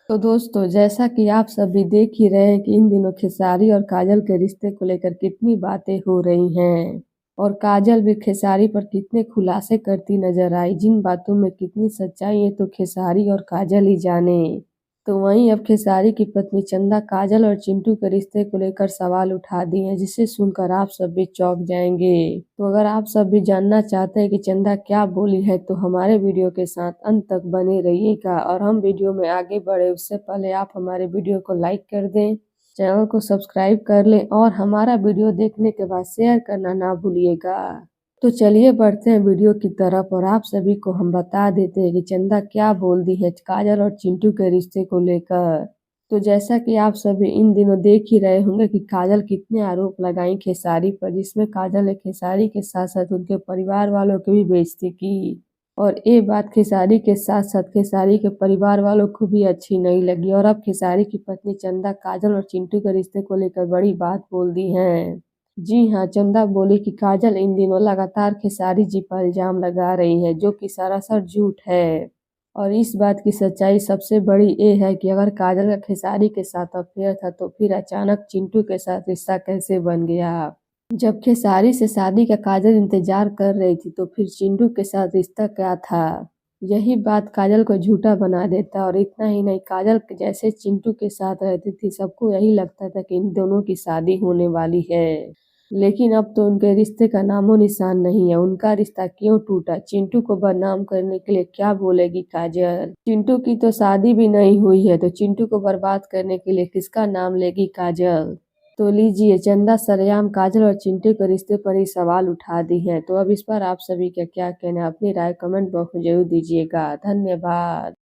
तो दोस्तों, जैसा कि आप सभी देख ही रहे हैं कि इन दिनों खेसारी और काजल के रिश्ते को लेकर कितनी बातें हो रही हैं और काजल भी खेसारी पर कितने खुलासे करती नजर आई। जिन बातों में कितनी सच्चाई है तो खेसारी और काजल ही जाने। तो वहीं अब खेसारी की पत्नी चंदा काजल और चिंटू के रिश्ते को लेकर सवाल उठा दिए हैं, जिसे सुनकर आप सब भी चौंक जाएंगे। तो अगर आप सब भी जानना चाहते हैं कि चंदा क्या बोली है तो हमारे वीडियो के साथ अंत तक बने रहिएगा। और हम वीडियो में आगे बढ़े उससे पहले आप हमारे वीडियो को लाइक कर दें, चैनल को सब्सक्राइब कर लें और हमारा वीडियो देखने के बाद शेयर करना ना भूलिएगा। तो चलिए बढ़ते हैं वीडियो की तरफ और आप सभी को हम बता देते हैं कि चंदा क्या बोल दी है काजल और चिंटू के रिश्ते को लेकर। तो जैसा कि आप सभी इन दिनों देख ही रहे होंगे कि काजल कितने आरोप लगाई खेसारी पर, जिसमें काजल ने खेसारी के साथ साथ उनके परिवार वालों की भी बेइज्जती की। और ये बात खेसारी के साथ साथ खेसारी के परिवार वालों को भी अच्छी नहीं लगी और अब खेसारी की पत्नी चंदा काजल और चिंटू के रिश्ते को लेकर बड़ी बात बोल दी है। जी हाँ, चंदा बोली कि काजल इन दिनों लगातार खेसारी जी पर इल्जाम लगा रही है, जो कि सरासर झूठ है। और इस बात की सच्चाई सबसे बड़ी ये है कि अगर काजल का खेसारी के साथ अफेयर था तो फिर अचानक चिंटू के साथ रिश्ता कैसे बन गया। जब खेसारी से शादी का काजल इंतजार कर रही थी तो फिर चिंटू के साथ रिश्ता क्या था। यही बात काजल को झूठा बना देता। और इतना ही नहीं, काजल जैसे चिंटू के साथ रहती थी सबको यही लगता था कि इन दोनों की शादी होने वाली है। लेकिन अब तो उनके रिश्ते का नामो निशान नहीं है। उनका रिश्ता क्यों टूटा, चिंटू को बदनाम करने के लिए क्या बोलेगी काजल। चिंटू की तो शादी भी नहीं हुई है तो चिंटू को बर्बाद करने के लिए किसका नाम लेगी काजल। तो लीजिए, चंदा सरेआम काजल और चिंटू के रिश्ते पर ही सवाल उठा दी है। तो अब इस पर आप सभी का क्या कहना है, अपनी राय कमेंट बॉक्स में जरूर दीजिएगा। धन्यवाद।